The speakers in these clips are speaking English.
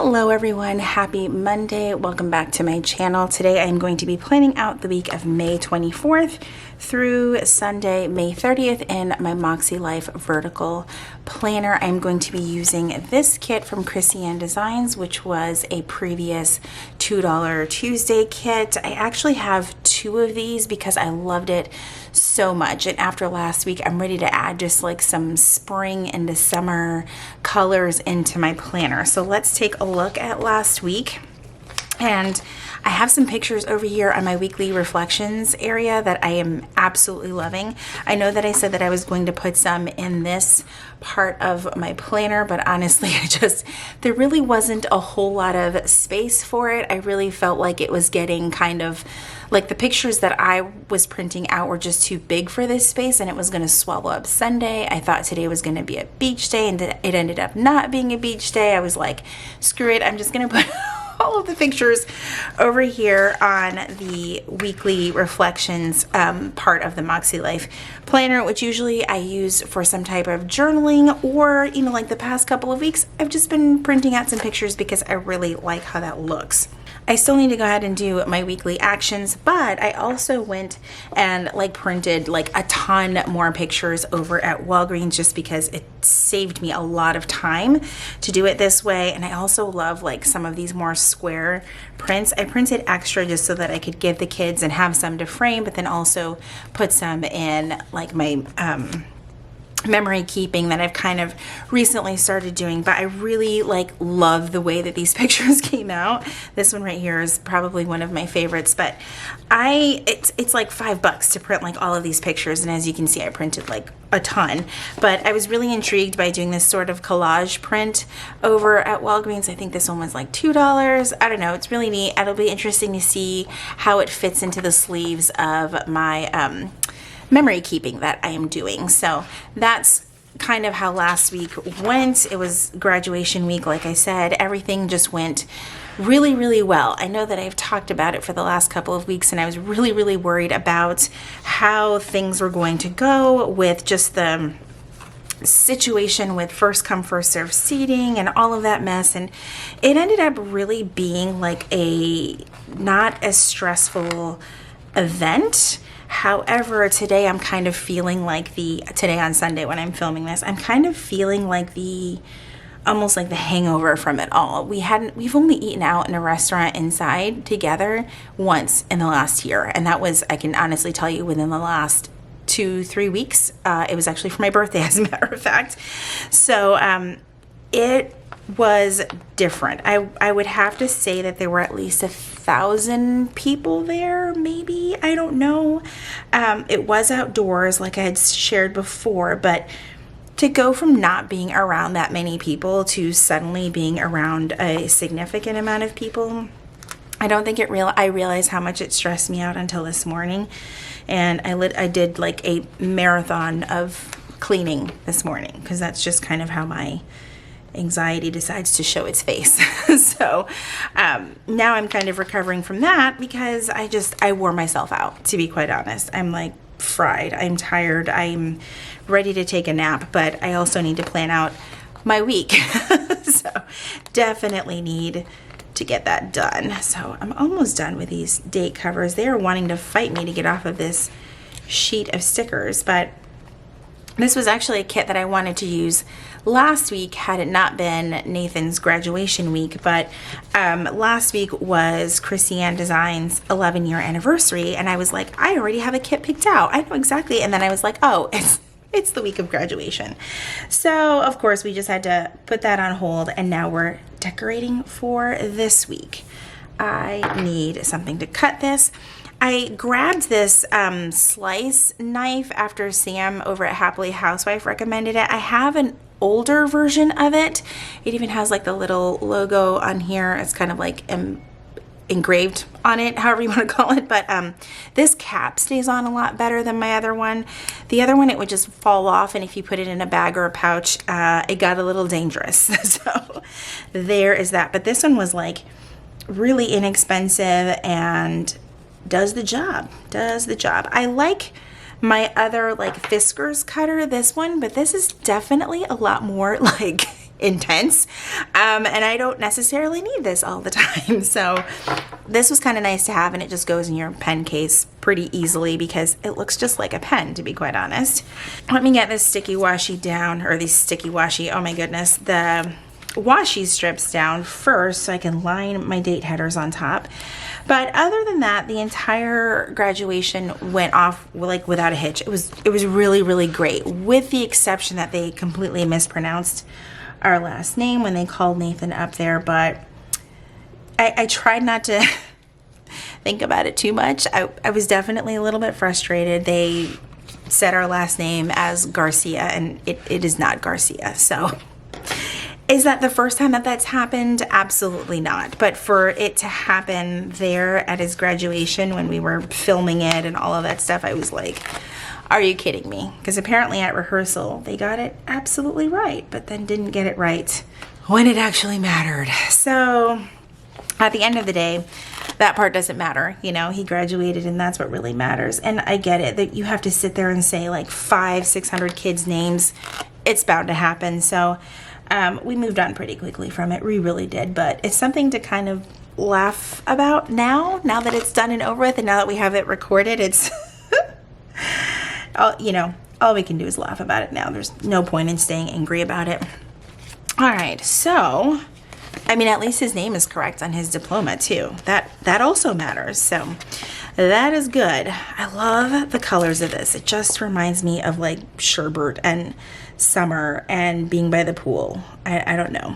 Hello everyone, happy Monday. Welcome back to my channel. Today I'm going to be planning out the week of May 24th through Sunday, May 30th in my Makselife vertical planner. I'm going to be using this kit from Designs, which was a previous $2 Tuesday kit. I actually have two of these because I loved it so much, and after last week I'm ready to add just like some spring and summer colors into my planner. So let's take a look at last week, and I have some pictures over here on my weekly reflections area that I am absolutely loving. I know that I said that I was going to put some in this part of my planner, but honestly there really wasn't a whole lot of space for it. I really felt like it was getting kind of like the pictures that I was printing out were just too big for this space, and it was going to swallow up Sunday. I thought today was going to be a beach day, and it ended up not being a beach day. I was like, screw it, I'm just going to put all of the pictures over here on the weekly reflections part of the Makselife planner, which usually I use for some type of journaling, or like the past couple of weeks I've just been printing out some pictures because I really like how that looks. I still need to go ahead and do my weekly actions, but I also went and printed a ton more pictures over at Walgreens just because it saved me a lot of time to do it this way. And I also love some of these more square prints. I printed extra just so that I could give the kids and have some to frame, but then also put some in my memory keeping that I've kind of recently started doing. But I really love the way that these pictures came out. This one right here is probably one of my favorites, but it's like $5 to print all of these pictures, and as you can see I printed a ton. But I was really intrigued by doing this sort of collage print over at Walgreens. I think this one was $2. I don't know, it's really neat. It'll be interesting to see how it fits into the sleeves of my memory keeping that I am doing. So that's kind of how last week went. It was graduation week, like I said. Everything just went really, really well. I know that I've talked about it for the last couple of weeks, and I was really, really worried about how things were going to go with just the situation with first come first serve seating and all of that mess, and it ended up really being a not not event. However, today I'm kind of feeling today on Sunday when I'm filming this, I'm kind of feeling almost like the hangover from it all. We've only eaten out in a restaurant inside together once in the last year, and that was, I can honestly tell you, within the last 2-3 weeks. It was actually for my birthday, as a matter of fact. So it was different. I would have to say that there were at least 1,000 people there, maybe, I don't know. It was outdoors, like I had shared before, but to go from not being around that many people to suddenly being around a significant amount of people, I don't think I realized how much it stressed me out until this morning. And I did a marathon of cleaning this morning, because that's just kind of how my anxiety decides to show its face. So now I'm kind of recovering from that, because I wore myself out, to be quite honest. I'm fried, I'm tired, I'm ready to take a nap, but I also need to plan out my week. So definitely need to get that done. So I'm almost done with these date covers. They are wanting to fight me to get off of this sheet of stickers, but this was actually a kit that I wanted to use last week had it not been Nathan's graduation week. But last week was Designs' 11-year anniversary, and I was I already have a kit picked out. I know exactly. And then I was oh, it's the week of graduation. So of course we just had to put that on hold, and now we're decorating for this week. I need something to cut this. I grabbed this slice knife after Sam over at Happily Housewife recommended it. I have an older version of it. It even has the little logo on here. It's kind of engraved on it, however you want to call it. But this cap stays on a lot better than my other one. The other one, it would just fall off, and if you put it in a bag or a pouch, it got a little dangerous. So there is that. But this one was really inexpensive and does the job. I like my other Fiskars cutter, this one, but this is definitely a lot more intense. And I don't necessarily need this all the time. So this was kind of nice to have, and it just goes in your pen case pretty easily because it looks just like a pen, to be quite honest. Let me get this sticky washi down, or these sticky washi, oh my goodness, the washi strips down first so I can line my date headers on top. But other than that, the entire graduation went off like without a hitch. It was really, really great, with the exception that they completely mispronounced our last name when they called Nathan up there. But I tried not to think about it too much. I was definitely a little bit frustrated. They said our last name as Garcia, and it is not Garcia. So is that the first time that that's happened? Absolutely not. But for it to happen there at his graduation when we were filming it and all of that stuff, I was like, are you kidding me? Because apparently at rehearsal, they got it absolutely right, but then didn't get it right when it actually mattered. So at the end of the day, that part doesn't matter. You know, he graduated and that's what really matters. And I get it that you have to sit there and say like 500-600 kids' names. It's bound to happen. So we moved on pretty quickly from it. We really did. But it's something to kind of laugh about now that it's done and over with, and now that we have it recorded. It's all we can do is laugh about it now. There's no point in staying angry about it. All right, so I mean, at least his name is correct on his diploma too. That also matters. So that is good. I love the colors of this. It just reminds me of like sherbet and summer and being by the pool. I don't know.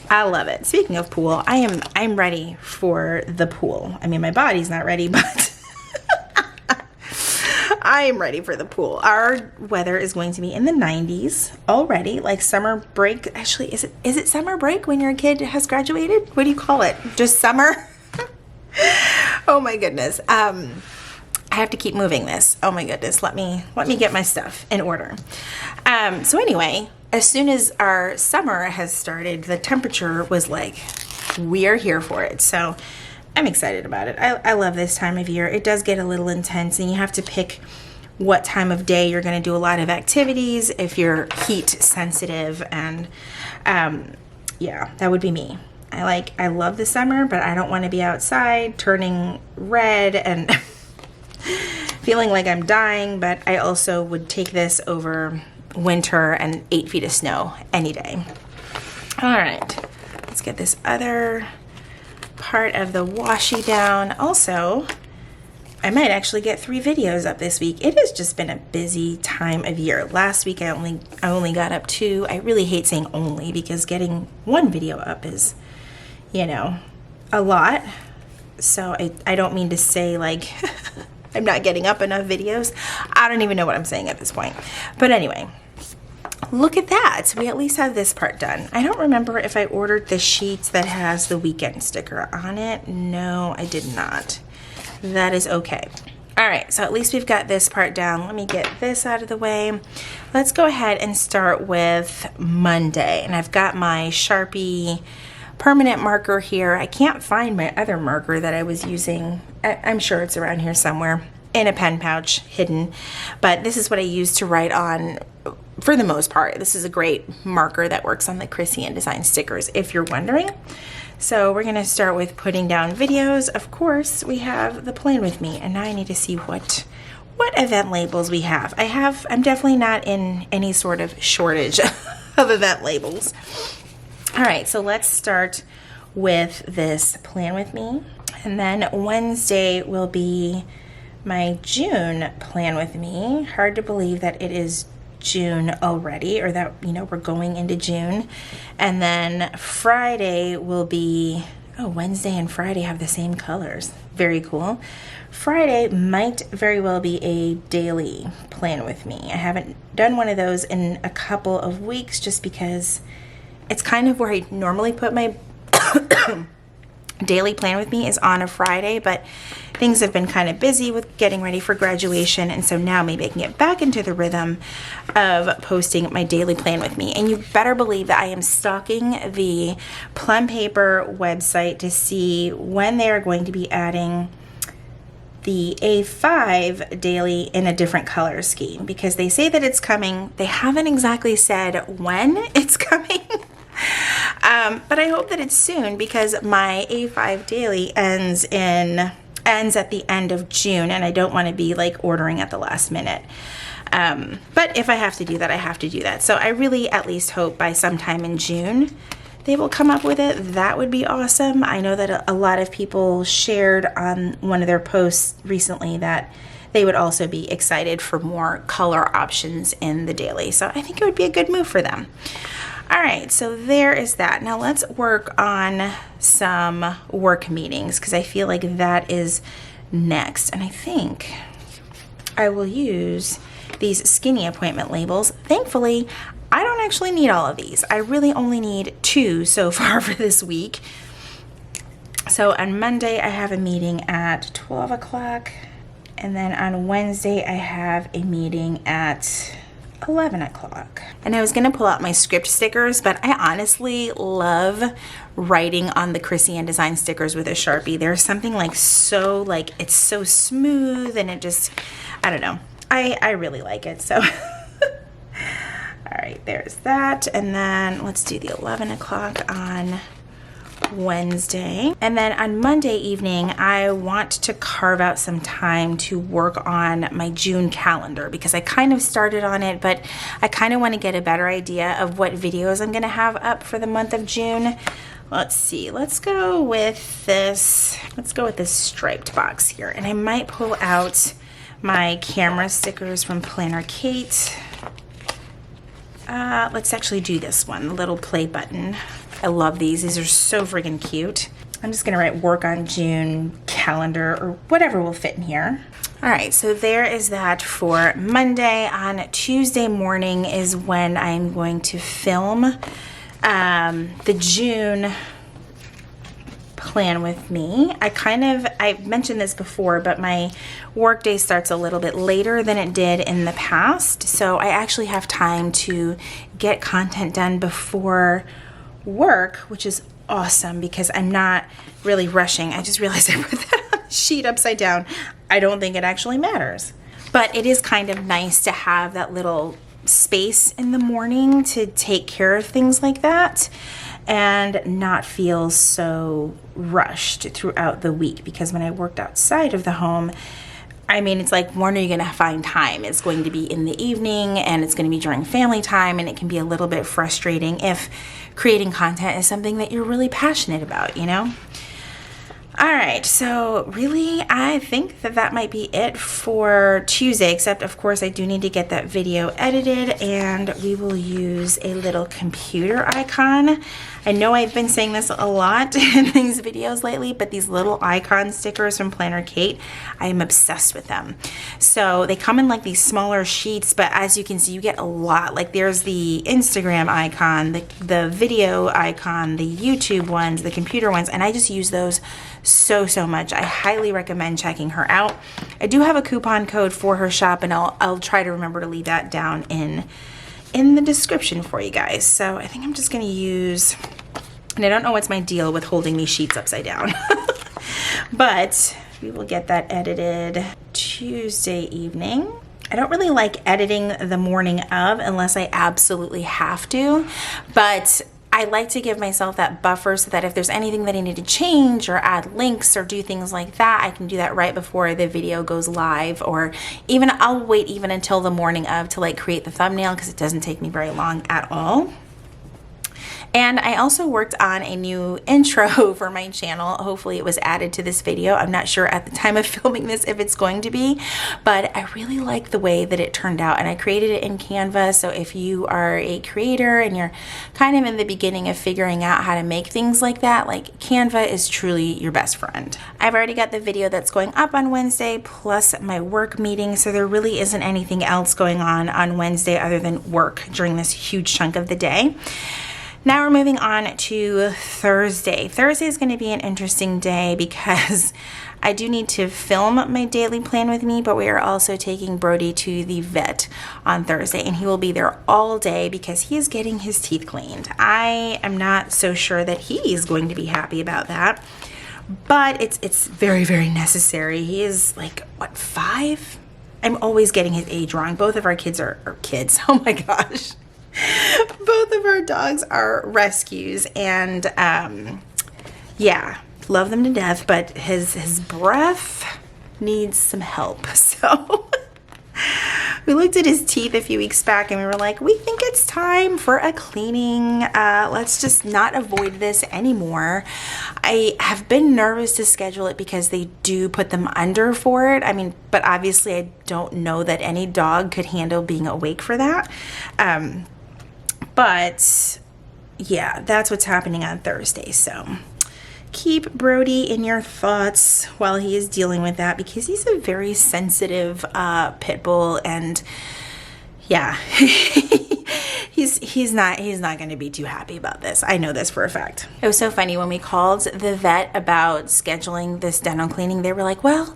I love it. Speaking of pool, I'm ready for the pool. I mean, my body's not ready, but I am ready for the pool. Our weather is going to be in the 90s already, like summer break. Actually, is it summer break when your kid has graduated? What do you call it? Just summer? Oh my goodness. I have to keep moving this. Oh my goodness. Let me get my stuff in order. So anyway, as soon as our summer has started, the temperature was like, we are here for it. So I'm excited about it. I love this time of year. It does get a little intense, and you have to pick what time of day you're going to do a lot of activities if you're heat sensitive. And yeah, that would be me. I love the summer, but I don't want to be outside turning red and feeling like I'm dying. But I also would take this over winter and 8 feet of snow any day. All right, let's get this other part of the washi down. Also, I might actually get 3 videos up this week. It has just been a busy time of year. Last week I only got up 2. I really hate saying only, because getting 1 video up is, you know, a lot. So I don't mean to say like I'm not getting up enough videos. I don't even know what I'm saying at this point. But anyway, look at that. We at least have this part done. I don't remember if I ordered the sheet that has the weekend sticker on it. No, I did not. That is okay. All right, so at least we've got this part down. Let me get this out of the way. Let's go ahead and start with Monday. And I've got my Sharpie permanent marker here. I can't find my other marker that I was using. I'm sure it's around here somewhere in a pen pouch hidden. But this is what I use to write on for the most part. This is a great marker that works on the Chrissy and Design stickers, if you're wondering. So we're gonna start with putting down videos. Of course, we have the Plan With Me, and now I need to see what event labels we have. I'm definitely not in any sort of shortage of event labels. All right, so let's start with this Plan With Me. And then Wednesday will be my June Plan With Me. Hard to believe that it is June already, or that, you know, we're going into June. And then Friday will be, oh, Wednesday and Friday have the same colors. Very cool. Friday might very well be a daily Plan With Me. I haven't done one of those in a couple of weeks, just because it's kind of where I normally put my daily Plan With Me is on a Friday, but things have been kind of busy with getting ready for graduation, and so now maybe I can get back into the rhythm of posting my daily Plan With Me. And you better believe that I am stalking the Plum Paper website to see when they are going to be adding the A5 daily in a different color scheme, because they say that it's coming. They haven't exactly said when it's coming. But I hope that it's soon because my A5 daily ends at the end of June, and I don't want to be like ordering at the last minute. But if I have to do that, I have to do that. So I really at least hope by sometime in June they will come up with it. That would be awesome. I know that a lot of people shared on one of their posts recently that they would also be excited for more color options in the daily. So I think it would be a good move for them. All right, so there is that. Now let's work on some work meetings because I feel like that is next. And I think I will use these skinny appointment labels. Thankfully, I don't actually need all of these. I really only need 2 so far for this week. So on Monday, I have a meeting at 12 o'clock. And then on Wednesday, I have a meeting at 11 o'clock. And I was gonna pull out my script stickers, but I honestly love writing on the Chrissy Ann Design stickers with a Sharpie. There's something like so, like it's so smooth and it just, I don't know. I really like it, so. All right, there's that. And then let's do the 11 o'clock on Wednesday. And then on Monday evening, I want to carve out some time to work on my June calendar because I kind of started on it, but I kind of want to get a better idea of what videos I'm going to have up for the month of June. Let's see, let's go with this striped box here. And I might pull out my camera stickers from Planner Kate. Let's actually do this one, the little play button. I love these. These are so friggin' cute. I'm just gonna write work on June calendar or whatever will fit in here. All right, so there is that for Monday. On Tuesday morning is when I'm going to film the June plan with me. I've mentioned this before, but my work day starts a little bit later than it did in the past. So I actually have time to get content done before work, which is awesome because I'm not really rushing. I just realized I put that on the sheet upside down. I don't think it actually matters. But it is kind of nice to have that little space in the morning to take care of things like that and not feel so rushed throughout the week, because when I worked outside of the home, I mean, it's like, when are you going to find time? It's going to be in the evening and it's going to be during family time, and it can be a little bit frustrating if creating content is something that you're really passionate about, you know? All right, so really, I think that might be it for Tuesday, except of course I do need to get that video edited, and we will use a little computer icon. I know I've been saying this a lot in these videos lately, but these little icon stickers from Planner Kate, I am obsessed with them. So they come in like these smaller sheets, but as you can see, you get a lot. Like there's the Instagram icon, the video icon, the YouTube ones, the computer ones, and I just use those so much. I highly recommend checking her out. I do have a coupon code for her shop, and I'll try to remember to leave that down in the description for you guys. So I think I'm just gonna use, and I don't know what's my deal with holding these sheets upside down, but we will get that edited Tuesday evening. I don't really like editing the morning of unless I absolutely have to, but I like to give myself that buffer so that if there's anything that I need to change or add links or do things like that, I can do that right before the video goes live, or even I'll wait even until the morning of to like create the thumbnail, because it doesn't take me very long at all. And I also worked on a new intro for my channel. Hopefully it was added to this video. I'm not sure at the time of filming this if it's going to be, but I really like the way that it turned out, and I created it in Canva. So if you are a creator and you're kind of in the beginning of figuring out how to make things like that, like Canva is truly your best friend. I've already got the video that's going up on Wednesday plus my work meeting, so there really isn't anything else going on Wednesday other than work during this huge chunk of the day. Now we're moving on to Thursday. Thursday is going to be an interesting day because I do need to film my daily plan with me, but we are also taking Brody to the vet on Thursday, and he will be there all day because he is getting his teeth cleaned. I am not so sure that he is going to be happy about that, but it's very necessary. He is like, what, 5? I'm always getting his age wrong. Both of our kids are kids. Oh my gosh. Both of our dogs are rescues, and yeah, love them to death, but his breath needs some help. So we looked at his teeth a few weeks back and we were like, we think it's time for a cleaning. Let's just not avoid this anymore. I have been nervous to schedule it because they do put them under for it. I mean, but obviously I don't know that any dog could handle being awake for that. But yeah, that's what's happening on Thursday. So keep Brody in your thoughts while he is dealing with that, because he's a very sensitive pit bull, and yeah, he's not going to be too happy about this. I know this for a fact. It was so funny when we called the vet about scheduling this dental cleaning. They were like, well,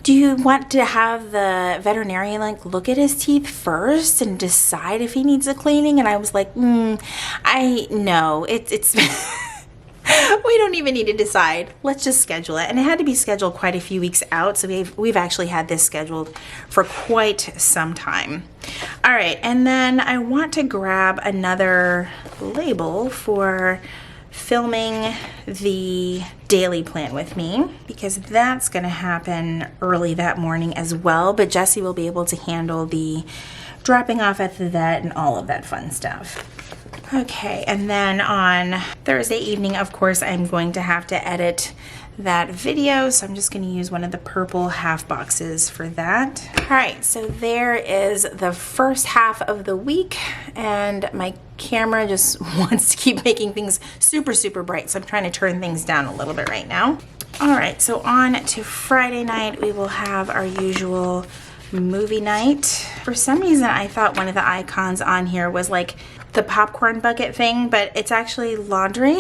do you want to have the veterinarian like look at his teeth first and decide if he needs a cleaning? And I was like, I know it's we don't even need to decide. Let's just schedule it. And it had to be scheduled quite a few weeks out, so we've actually had this scheduled for quite some time. All right, and then I want to grab another label for filming the daily plan with me, because that's going to happen early that morning as well, but Jesse will be able to handle the dropping off at the vet and all of that fun stuff. Okay, and then on Thursday evening, of course, I'm going to have to edit that video, so I'm just going to use one of the purple half boxes for that. All right, so there is the first half of the week, and my camera just wants to keep making things super, super bright, so I'm trying to turn things down a little bit right now. All right, so on to Friday night, we will have our usual movie night. For some reason, I thought one of the icons on here was like the popcorn bucket thing, but it's actually laundry.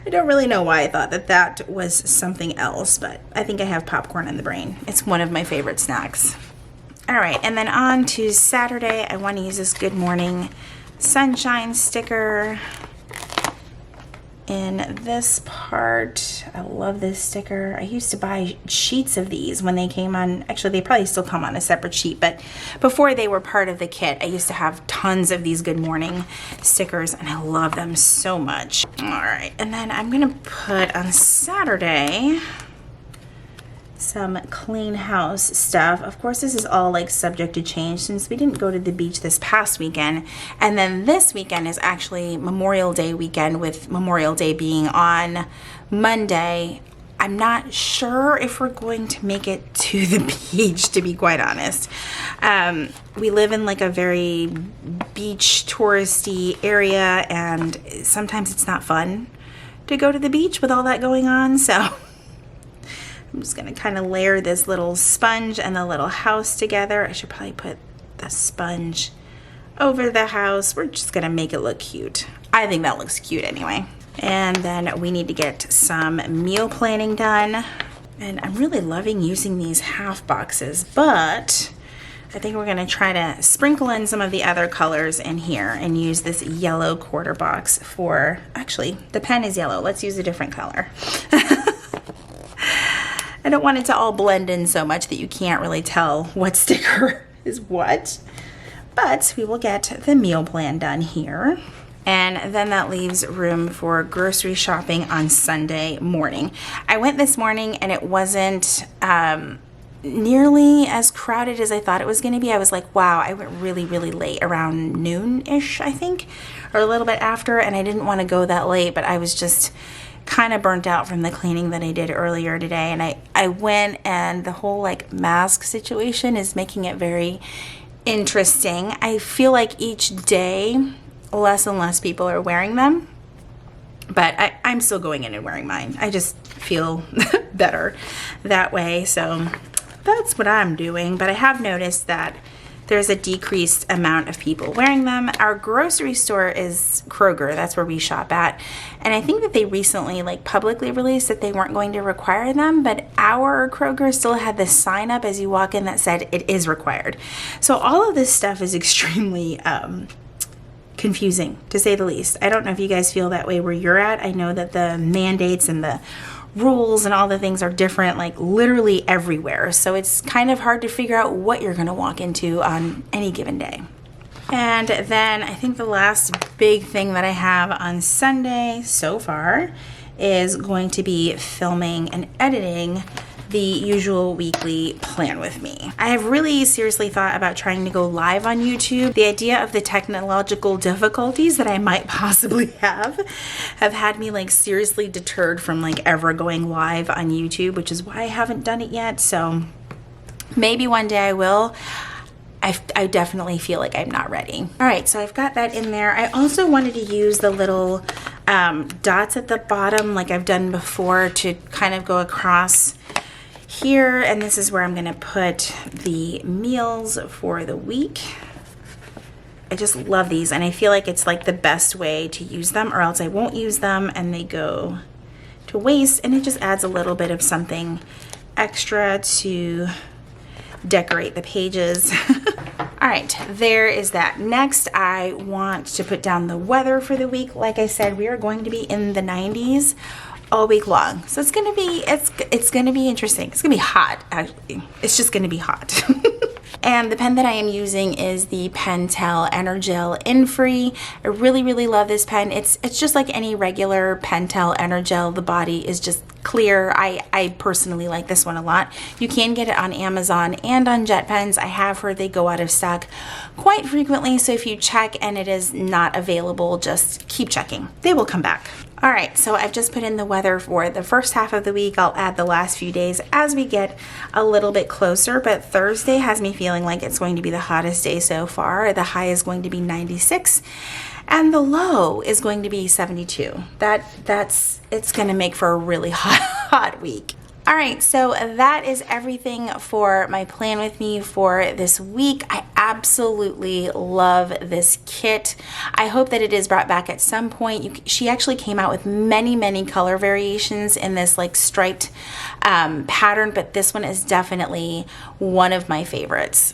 I don't really know why I thought that was something else, but I think I have popcorn in the brain. It's one of my favorite snacks. All right, and then on to Saturday, I want to use this Good Morning Sunshine sticker. In this part, I love this sticker. I used to buy sheets of these when they came on. Actually, they probably still come on a separate sheet, but before they were part of the kit, I used to have tons of these Good Morning stickers, and I love them so much. All right, and then I'm gonna put on Saturday some clean house stuff. Of course, this is all like subject to change since we didn't go to the beach this past weekend. And then this weekend is actually Memorial Day weekend, with Memorial Day being on Monday. I'm not sure if we're going to make it to the beach, to be quite honest. We live in like a very beach touristy area, and sometimes it's not fun to go to the beach with all that going on. So I'm just gonna kind of layer this little sponge and the little house together. I should probably put the sponge over the house. We're just gonna make it look cute. I think that looks cute anyway. And then we need to get some meal planning done. And I'm really loving using these half boxes, but I think we're gonna try to sprinkle in some of the other colors in here and use this yellow quarter box for, actually, the pen is yellow. Let's use a different color. I don't want it to all blend in so much that you can't really tell what sticker is what, but we will get the meal plan done here. And then that leaves room for grocery shopping on Sunday morning. I went this morning and it wasn't nearly as crowded as I thought it was going to be. I was like, wow, I went really, really late, around noon-ish, I think, or a little bit after, and I didn't want to go that late, but I was just kind of burnt out from the cleaning that I did earlier today. And I went, and the whole like mask situation is making it very interesting. I feel like each day less and less people are wearing them, but I'm still going in and wearing mine. I just feel better that way. So that's what I'm doing. But I have noticed that there's a decreased amount of people wearing them. Our grocery store is Kroger. That's where we shop at. And I think that they recently like publicly released that they weren't going to require them, but our Kroger still had this sign up as you walk in that said it is required. So all of this stuff is extremely confusing, to say the least. I don't know if you guys feel that way where you're at. I know that the mandates and the rules and all the things are different, like literally everywhere. So it's kind of hard to figure out what you're going to walk into on any given day. And then I think the last big thing that I have on Sunday so far is going to be filming and editing the usual weekly plan with me. I have really seriously thought about trying to go live on YouTube. The idea of the technological difficulties that I might possibly have had me like seriously deterred from like ever going live on YouTube, which is why I haven't done it yet. So maybe one day I will. I definitely feel like I'm not ready. All right, so I've got that in there. I also wanted to use the little dots at the bottom like I've done before to kind of go across here, and this is where I'm gonna put the meals for the week. I just love these, and I feel like it's like the best way to use them, or else I won't use them and they go to waste, and it just adds a little bit of something extra to decorate the pages. All right, there is that. Next, I want to put down the weather for the week. Like I said, we are going to be in the 90s all week long. So it's gonna be interesting. It's gonna be hot, actually. It's just gonna be hot. And the pen that I am using is the Pentel Energel In-Free. I really, really love this pen. It's just like any regular Pentel Energel. The body is just clear. I personally like this one a lot. You can get it on Amazon and on JetPens. I have heard they go out of stock quite frequently, so if you check and it is not available, just keep checking. They will come back. All right, so I've just put in the weather for the first half of the week. I'll add the last few days as we get a little bit closer, but Thursday has me feeling like it's going to be the hottest day so far. The high is going to be 96 and the low is going to be 72. It's gonna make for a really hot week. All right, so that is everything for my plan with me for this week. I absolutely love this kit. I hope that it is brought back at some point. She actually came out with many color variations in this like striped pattern, but this one is definitely one of my favorites.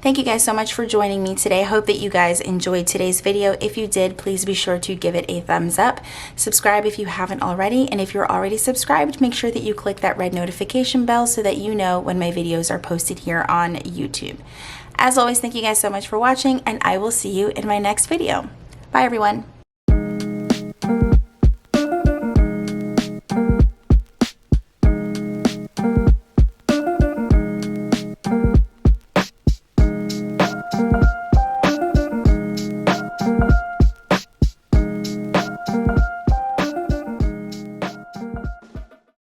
Thank you guys so much for joining me today. I hope that you guys enjoyed today's video. If you did, please be sure to give it a thumbs up. Subscribe if you haven't already, and if you're already subscribed, make sure that you click that red notification bell so that you know when my videos are posted here on YouTube. As always, thank you guys so much for watching, and I will see you in my next video. Bye everyone.